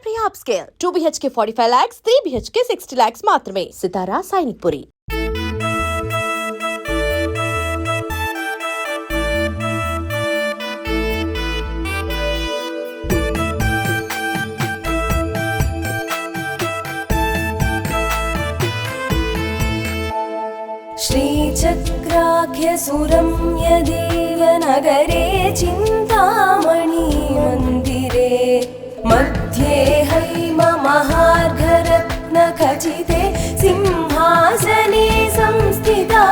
Priya Upscale 2 BHK 45 lakhs, 3 BHK 60 lakhs మాత్రమే. సితారా సైనిక్పురి. श्रीचक्राख्यसुरम्यदेवनगरे चिन्तामणि मन्दिरे मध्ये हैममहार्घरत्नखचिते सिंहासने संस्थिता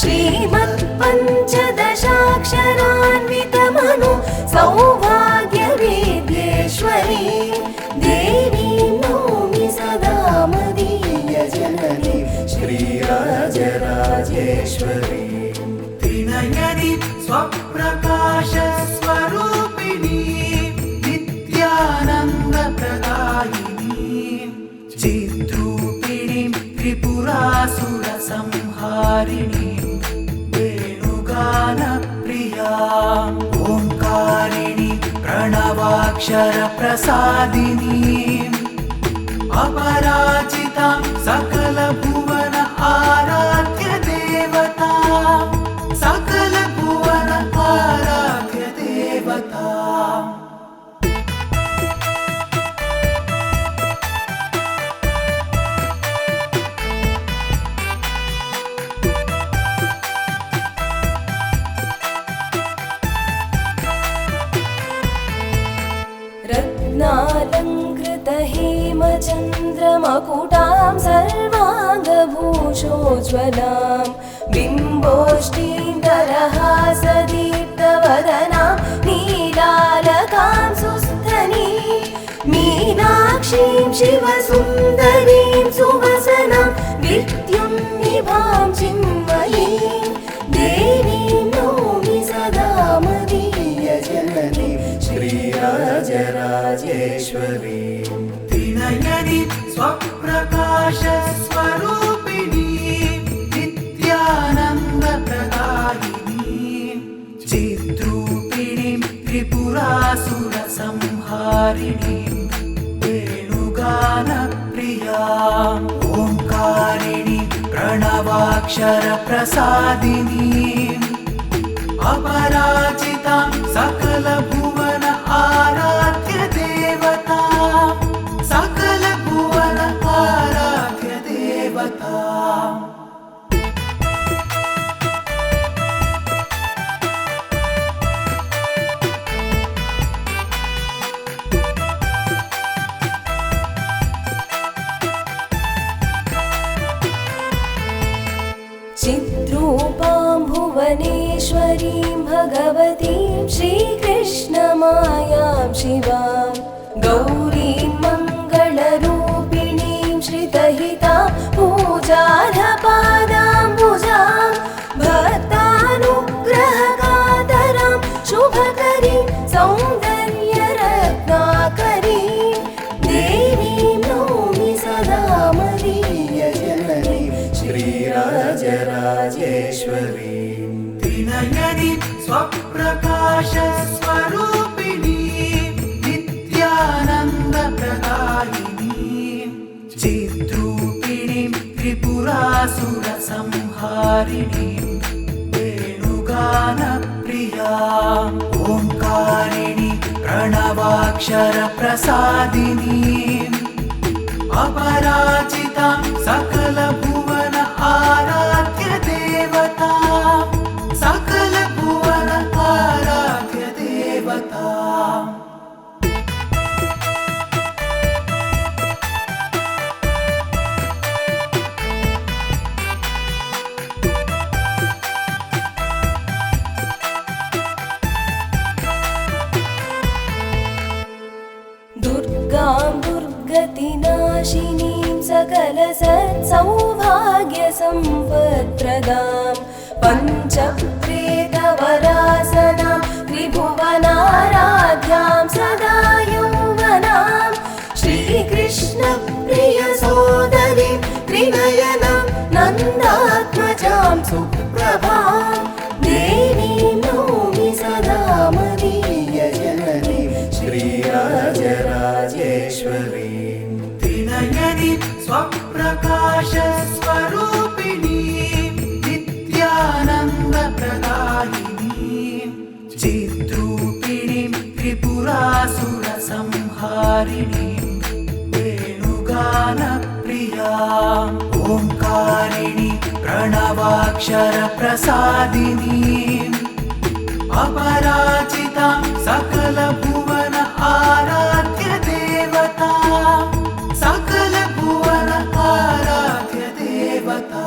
श्रीमत्पञ्चदशाक्षरान्वितमनु सौभाग्यवेद्येश्वरी देवीं नौमि सदा मदीयजननी श्रीराजराजेश्वरी त्रिनयनी स्वप्रकाशस्वरूपिणी नित्यानन्दप्रदायिनी चिद्रूपिणीं त्रिपुरासुरसंहारिणीं वेणुगानप्रियाम् ओङ्कारिणी प्रणवाक्षरप्रसादिनीम् अपराजितां सकलभुवन आराध्य देवता सकलभुवन आराध्य देवता हेमचन्द्रमकुटां सर्वाङ्गभूषोज्ज्वलां बिम्बोष्टीं दरहासदीप्तवदनां नीलालकां सुस्थनीं मीनाक्षीं शिवसुन्दरीं सुवसनां विद्युन्निभां चिन्मयीं देवीं नौमि सदा मदीयजननीं श्रीराजराजेश्वरी त्रिनयनी स्वप्रकाशस्वरूपिणी नित्यानन्दप्रदायिनी चिद्रूपिणीं त्रिपुरासुरसंहारिणीं वेणुगानप्रियाम् ओङ्कारिणी प्रणवाक्षरप्रसादिनीम् अपराजितां सकलभुवन आराध्य देवता सकलभुवन आराध्य देवता चिद्रूपां भुवनेश्वरीं भगवतीं श्रीकृष्णमायां शिवां गौरीं मङ्गलरूपिणीं श्रितहितां पूजार्हपादाम्बुजां भक्तानुग्रहकातरां शुभकरीं सौन्दर्यरत्नाकरीं देवीं नौमि सदा मदीयजननीं श्रीराजराजेश्वरी त्रिनयनी स्वप्रकाशस्वरूपिणी नित्यानन्दप्रदायिनी चिद्रूपिणीं त्रिपुरासुरसंहारिणीं वेणुगानप्रियाम् ओङ्कारिणी प्रणवाक्षरप्रसादिनीम् अपराजितां सकलभुवन आराध्य देवता सकलभुवन आराध्य देवता दुर्गां दुर्गतिनाशिनीं सकलसत्सौभाग्यसम्पत्प्रदां पञ्चप्रेतवरासनां त्रिभुवनाराध्यां सदा यौवनां श्रीकृष्णप्रियसोदरीं त्रिनयनां नन्दात्मजां सुप्रभां देवीं नौमि सदा मदीयजननीं श्रीराजराजेश्वरी त्रिनयनी स्वप्रकाशस्वरूपिणी नित्यानन्दप्रदायिनी चिद्रूपिणीं त्रिपुरासुरसंहारिणीं वेणुगानप्रियाम् ओङ्कारिणी प्रणवाक्षरप्रसादिनीम् अपराजितां सकलभुवन आराध्य देवता सकलभुवन आराध्य देवता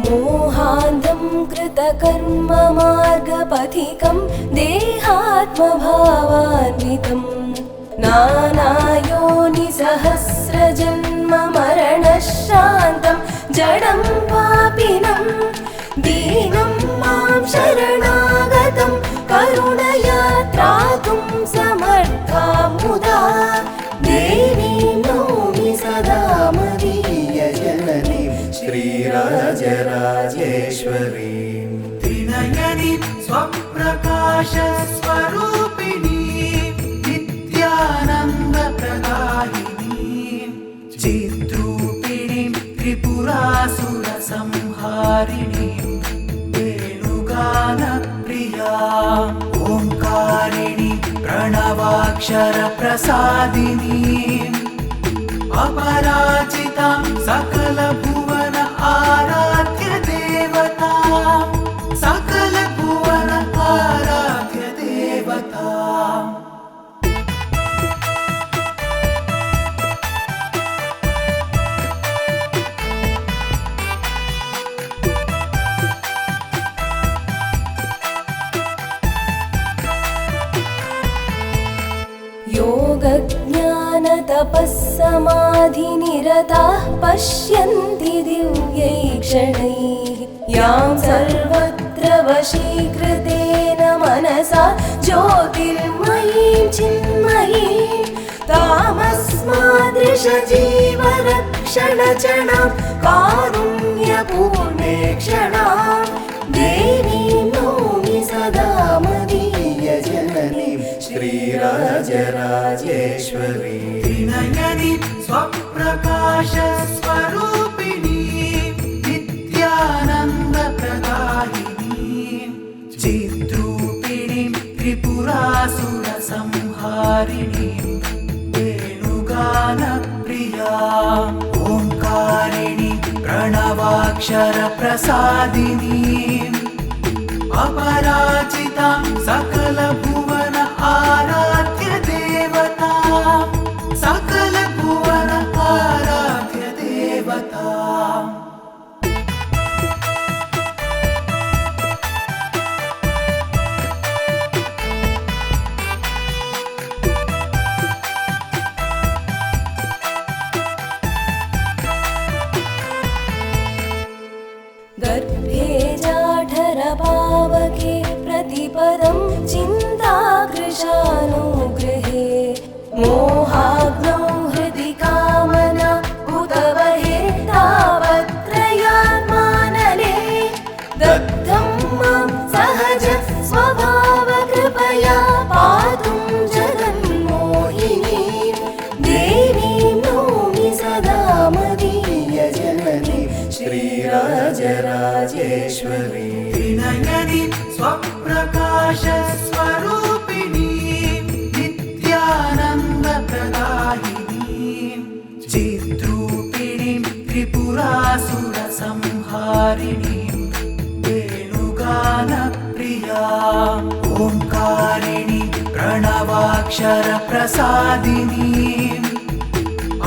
मोहान्धं कृतकर्म मार्गपथिकं देहात्मभावान्वितं नानायोनिसहस्रजन्म मरणशान्तं जडं पापिनं दीनं मां शरणागतं करुणया त्रातुं समर्था मुदा देवीं नौमि सदा मदीयजननीं श्रीराजराजेश्वरीं त्रिनयनी स्वप्रकाशस्वरूपिणी नित्यानन्दप्रदायिनी चिद्रूपिणीं त्रिपुरासुरसंहारिणीं वेणुगानप्रियाम् ओङ्कारिणी प्रणवाक्षरप्रसादिनीम् अपराजितां सकलभुवन आराध्य देवता सकलभुवन आराध्य देवता योगज्ञानतपःसमाधिनिरताः पश्यन्ति दिव्यैक्षणैः यां सर्वत्र वशीकृतेन मनसा ज्योतिर्मयीं चिन्मयीं तामस्मादृशजीवरक्षणचणां कारुण्यपूर्णे क्षणां देवीं नौमि सदा मदीयजननीं श्रीराजराजेश्वरी त्रिनयनी स्वप्रकाशस्वरूपिणी नित्यानन्दप्रदायिनी चिद्रूपिणीं त्रिपुरासुरसंहारिणीं वेणुगानप्रियाम् ओङ्कारिणी प्रणवाक्षरप्रसादिनीम् अपराजितां सकलभुवन आराध्य देवता सकलभुवन आराध्य देवता गर्भे जाठरपावके प्रतिपदं चिन्ताकृशानुगृहे मोहाग्नौ हृदि कामना उतवहे तावत्त्रयात्मानने दग्धं मां सहज स्वभावकृपया पातुं जगन्मोहिनीं देवीं नौमि सदा मदीयजननीं श्रीराजराजेश्वरी त्रिनयनी स्वप्रकाशस्वरूपिणी नित्यानन्दप्रदायिनी चिद्रूपिणीं त्रिपुरासुरसंहारिणीं वेणुगानप्रियाम् ओङ्कारिणी प्रणवाक्षरप्रसादिनीम्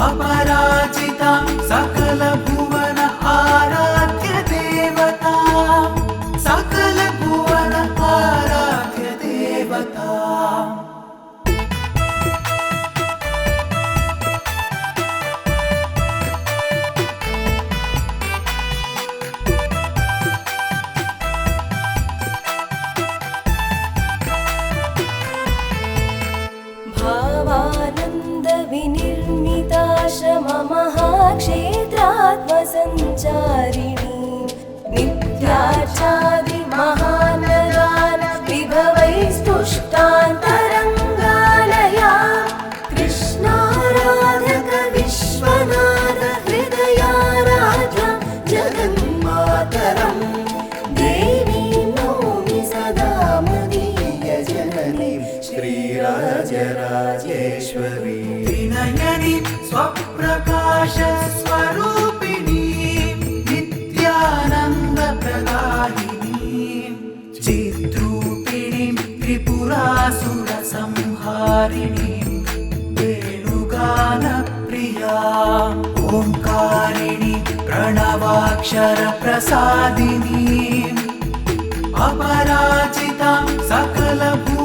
अपराजितां सकलभुवन आराध्य देवता सकलभुवन आराध्य देवता भावानन्द क्षेत्रात्मसञ्चारिणी नित्याचादि महानदान विभवैस्तुष्टान्तरङ्गालया कृष्णाराधक विश्वनाथ हृदयाराध्या जगन्मातरम् देवीं नौमि सदा मदीयजननीं श्रीराजराजेश्वरी त्रिनयनी स्वप्रकाश स्वरूपिणी नित्यानन्दप्रदायिनी चिद्रूपिणीं त्रिपुरासुरसंहारिणीं वेणुगानप्रिया ओंकारिणी प्रणवाक्षरप्रसादिनीम् अपराजितां सकलभू